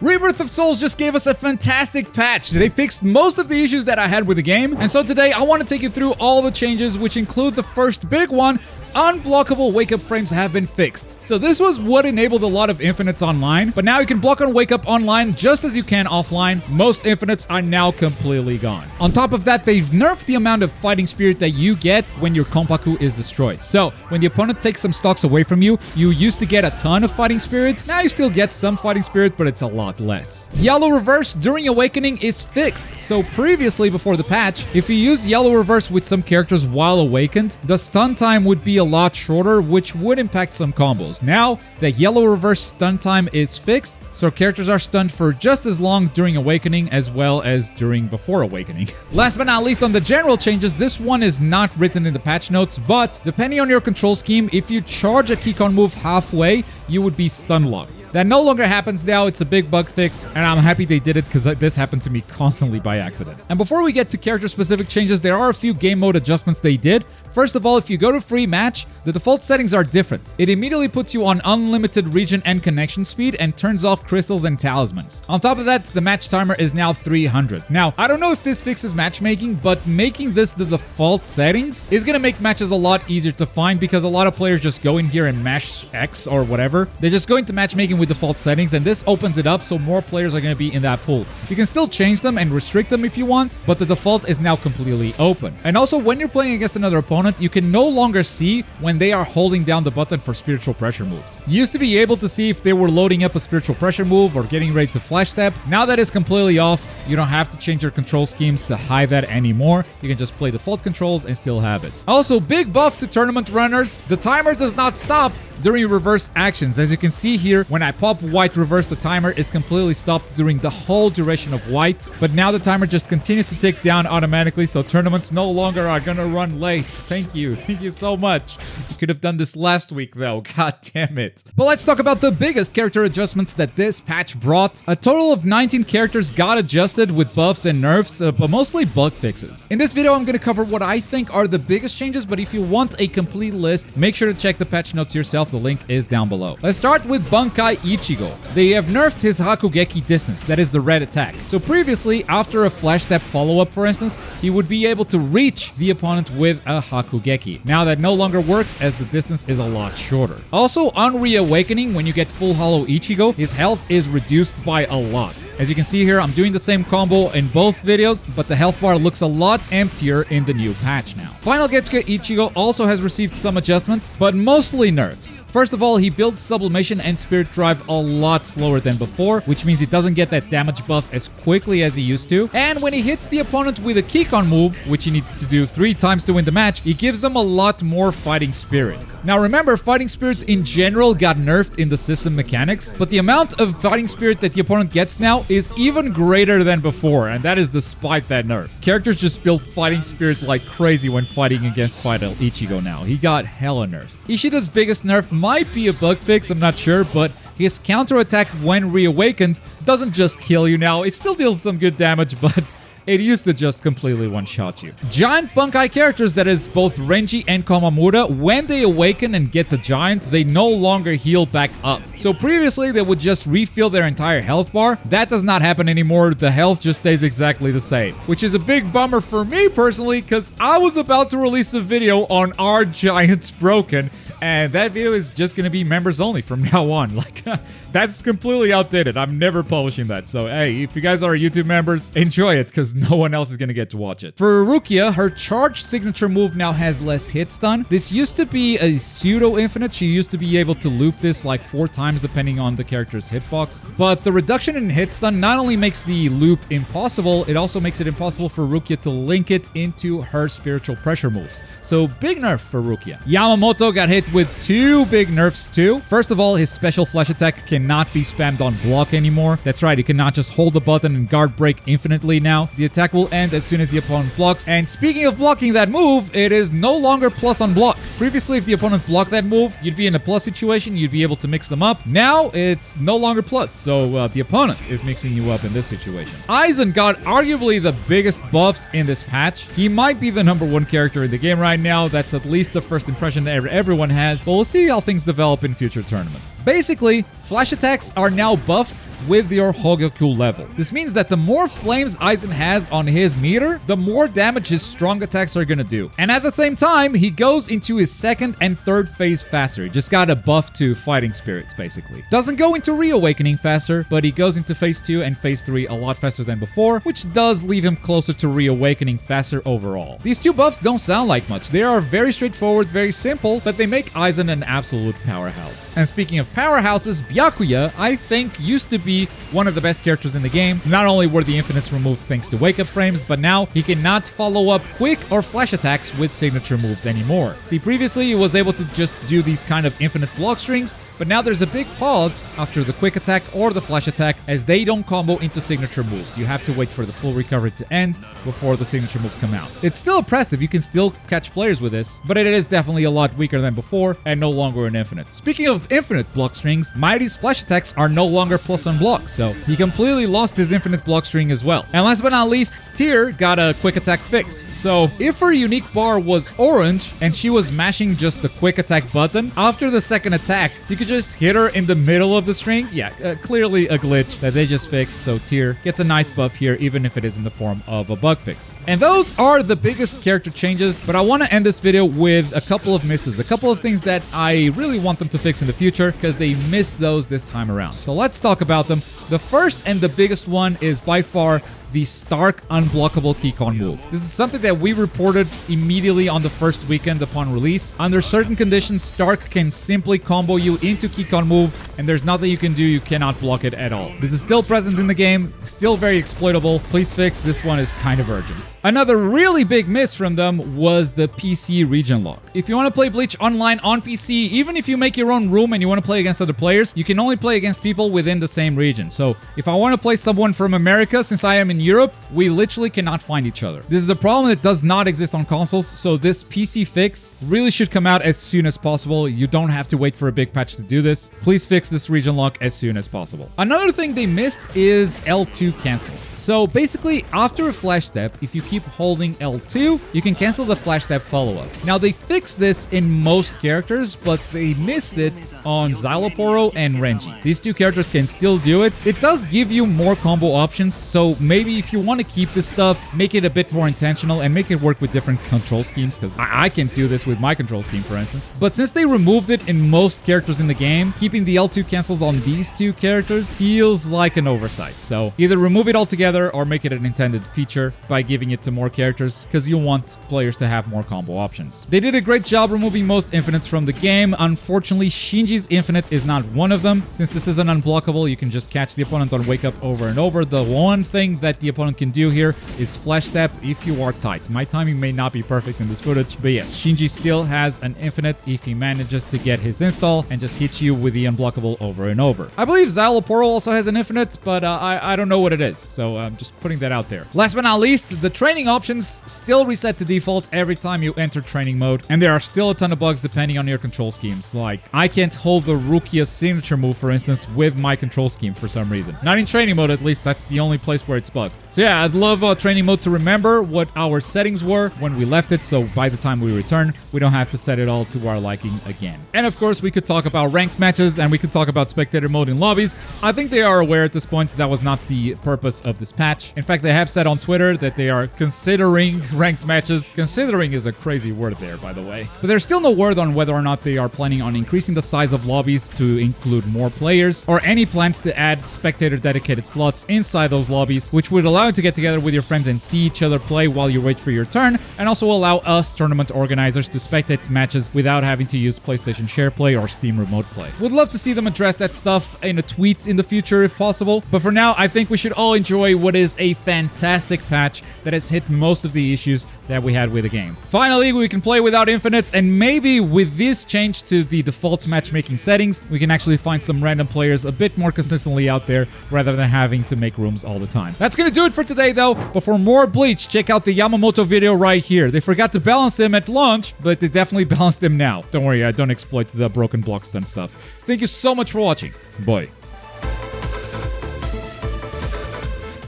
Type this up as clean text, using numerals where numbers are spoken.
Rebirth of Souls just gave us a fantastic patch. They fixed most of the issues that I had with the game, and so today I want to take you through all the changes, which include the first big one. Unblockable wake-up frames have been fixed. So this was what enabled a lot of infinites online, but now you can block on wake-up online just as you can offline. Most infinites are now completely gone. On top of that, they've nerfed the amount of fighting spirit that you get when your Konpaku is destroyed. So when the opponent takes some stocks away from you, you used to get a ton of fighting spirit. Now you still get some fighting spirit, but it's a lot less. Yellow reverse during awakening is fixed. So previously, before the patch, if you use yellow reverse with some characters while awakened, the stun time would be a lot shorter, which would impact some combos. Now, the yellow reverse stun time is fixed, so characters are stunned for just as long during awakening as well as during before awakening. Last but not least, on the general changes, this one is not written in the patch notes, but depending on your control scheme, if you charge a Keycon move halfway, you would be stun locked. That no longer happens now. It's a big bug fix, and I'm happy they did it because this happened to me constantly by accident. And before we get to character-specific changes, there are a few game mode adjustments they did. First of all, if you go to free match, the default settings are different. It immediately puts you on unlimited region and connection speed and turns off crystals and talismans. On top of that, the match timer is now 300. Now, I don't know if this fixes matchmaking, but making this the default settings is going to make matches a lot easier to find because a lot of players just go in here and mash X or whatever. They're just going to matchmaking with default settings, and this opens it up so more players are going to be in that pool. You can still change them and restrict them if you want, but the default is now completely open. And also, when you're playing against another opponent, you can no longer see when they are holding down the button for spiritual pressure moves. You used to be able to see if they were loading up a spiritual pressure move or getting ready to flash step. Now that is completely off. You don't have to change your control schemes to hide that anymore. You can just play default controls and still have it. Also, big buff to tournament runners. The timer does not stop during reverse actions. As you can see here, when I pop white reverse, the timer is completely stopped during the whole duration of white. But now the timer just continues to tick down automatically, so tournaments no longer are gonna run late. Thank you. Thank you so much. You could have done this last week though. God damn it. But let's talk about the biggest character adjustments that this patch brought. A total of 19 characters got adjusted with buffs and nerfs, but mostly bug fixes. In this video, I'm gonna cover what I think are the biggest changes, but if you want a complete list, make sure to check the patch notes yourself. The link is down below. Let's start with Bankai Ichigo. They have nerfed his Hakugeki distance, that is the red attack. So previously, after a flash step follow-up, for instance, he would be able to reach the opponent with a Hakugeki. Now that no longer works as the distance is a lot shorter. Also, on reawakening, when you get full hollow Ichigo, his health is reduced by a lot. As you can see here, I'm doing the same combo in both videos, but the health bar looks a lot emptier in the new patch now. Final Getsuga Ichigo also has received some adjustments, but mostly nerfs. First of all, he builds Sublimation and Spirit Drive a lot slower than before, which means he doesn't get that damage buff as quickly as he used to. And when he hits the opponent with a Keycon move, which he needs to do 3 times to win the match, he gives them a lot more Fighting Spirit. Now remember, Fighting Spirit in general got nerfed in the system mechanics, but the amount of Fighting Spirit that the opponent gets now is even greater than before, and that is despite that nerf. Characters just build Fighting Spirit like crazy when fighting against Final Ichigo now. He got hella nerfed. Ishida's biggest nerf might be a bug fix, I'm not sure, but his counterattack when reawakened doesn't just kill you now. It still deals some good damage, but it used to just completely one-shot you. Giant Bankai characters, that is both Renji and Komamura, when they awaken and get the giant, they no longer heal back up. So previously, they would just refill their entire health bar. That does not happen anymore. The health just stays exactly the same, which is a big bummer for me personally, because I was about to release a video on Are Giants Broken, and that video is just going to be members only from now on. Like, that's completely outdated. I'm never publishing that. So, hey, if you guys are YouTube members, enjoy it, because no one else is going to get to watch it. For Rukia, her charged signature move now has less hit stun. This used to be a pseudo infinite. She used to be able to loop this like 4 times depending on the character's hitbox. But the reduction in hit stun not only makes the loop impossible, it also makes it impossible for Rukia to link it into her spiritual pressure moves. So big nerf for Rukia. Yamamoto got hit with 2 big nerfs too. First of all, his special flash attack cannot be spammed on block anymore. That's right, you cannot just hold the button and guard break infinitely now. The attack will end as soon as the opponent blocks. And speaking of blocking that move, it is no longer plus on block. Previously, if the opponent blocked that move, you'd be in a plus situation, you'd be able to mix them up. Now, it's no longer plus, so the opponent is mixing you up in this situation. Aizen got arguably the biggest buffs in this patch. He might be the #1 character in the game right now. That's at least the first impression that everyone has, but we'll see how things develop in future tournaments. Basically, flash attacks are now buffed with your Hogyoku level. This means that the more flames Aizen has on his meter, the more damage his strong attacks are gonna do. And at the same time, he goes into his second and third phase faster. He just got a buff to fighting spirits, basically. Doesn't go into reawakening faster, but he goes into phase 2 and phase 3 a lot faster than before, which does leave him closer to reawakening faster overall. These two buffs don't sound like much. They are very straightforward, very simple, but they make Aizen an absolute powerhouse. And speaking of powerhouses, Byakuya, I think, used to be one of the best characters in the game. Not only were the infinites removed thanks to wake-up frames, but now he cannot follow up quick or flash attacks with signature moves anymore. See, previously he was able to just do these kind of infinite block strings, but now there's a big pause after the quick attack or the flash attack, as they don't combo into signature moves. You have to wait for the full recovery to end before the signature moves come out. It's still impressive, you can still catch players with this, but it is definitely a lot weaker than before and no longer an infinite. Speaking of infinite block strings, Mayuri's flash attacks are no longer +1 block, so he completely lost his infinite block string as well. And last but not least, Tyr got a quick attack fix. So if her unique bar was orange and she was mashing just the quick attack button, after the second attack, you could just hit her in the middle of the string. Yeah, clearly a glitch that they just fixed, so Tyr gets a nice buff here, even if it is in the form of a bug fix. And those are the biggest character changes, but I want to end this video with a couple of misses, a couple of things that I really want them to fix in the future, because they missed those this time around. So let's talk about them. The first and the biggest one is by far the Stark unblockable Keycon move. This is something that we reported immediately on the first weekend upon release. Under certain conditions, Stark can simply combo you into Keycon move, and there's nothing you can do. You cannot block it at all. This is still present in the game, still very exploitable. Please fix this one, is kind of urgent. Another really big miss from them was the PC region lock. If you want to play Bleach online on PC, even if you make your own room and you want to play against other players, you can only play against people within the same region. So if I want to play someone from America, since I am in Europe, we literally cannot find each other. This is a problem that does not exist on consoles, so this PC fix really should come out as soon as possible. You don't have to wait for a big patch to do this. Please fix this region lock as soon as possible. Another thing they missed is L2 cancels. So basically, after a flash step, if you keep holding L2, you can cancel the flash step follow-up. Now, they fixed this in most characters, but they missed it on Xyloporo and Renji. These two characters can still do it. It does give you more combo options, so maybe if you want to keep this stuff, make it a bit more intentional and make it work with different control schemes, because I can't do this with my control scheme, for instance. But since they removed it in most characters in the game, keeping the L2 cancels on these two characters feels like an oversight. So either remove it altogether or make it an intended feature by giving it to more characters, because you want players to have more combo options. They did a great job removing most infinites from the game. Unfortunately, Shinji's infinite is not one of them. Since this is an unblockable, you can just catch the opponent on wake up over and over. The one thing that the opponent can do here is flash step if you are tight. My timing may not be perfect in this footage, but yes, Shinji still has an infinite if he manages to get his install and just hits you with the unblockable over and over. I believe Xyloporo also has an infinite, but I don't know what it is, so I'm just putting that out there. Last but not least, the training options still reset to default every time you enter training mode, and there are still a ton of bugs depending on your control schemes. Like, I can't hold the Rukia signature move, for instance, with my control scheme for some reason. Not in training mode, at least. That's the only place where it's bugged. So yeah, I'd love training mode to remember what our settings were when we left it, so by the time we return, we don't have to set it all to our liking again. And of course, we could talk about ranked matches, and we could talk about spectator mode in lobbies. I think they are aware at this point that was not the purpose of this patch. In fact, they have said on Twitter that they are considering ranked matches. Considering is a crazy word there, by the way. But there's still no word on whether or not they are planning on increasing the size of lobbies to include more players, or any plans to add spectator dedicated slots inside those lobbies, which would allow you to get together with your friends and see each other play while you wait for your turn, and also allow us tournament organizers to spectate matches without having to use PlayStation Share Play or Steam Remote Play. Would love to see them address that stuff in a tweet in the future if possible, but for now, I think we should all enjoy what is a fantastic patch that has hit most of the issues that we had with the game. Finally, we can play without infinites, and maybe with this change to the default matchmaking settings, we can actually find some random players a bit more consistently out there rather than having to make rooms all the time. That's gonna do it for today though, but for more Bleach, check out the Yamamoto video right here. They forgot to balance him at launch, but it definitely balanced him now. Don't worry, I don't exploit the broken blocks and stuff. Thank you so much for watching. Bye.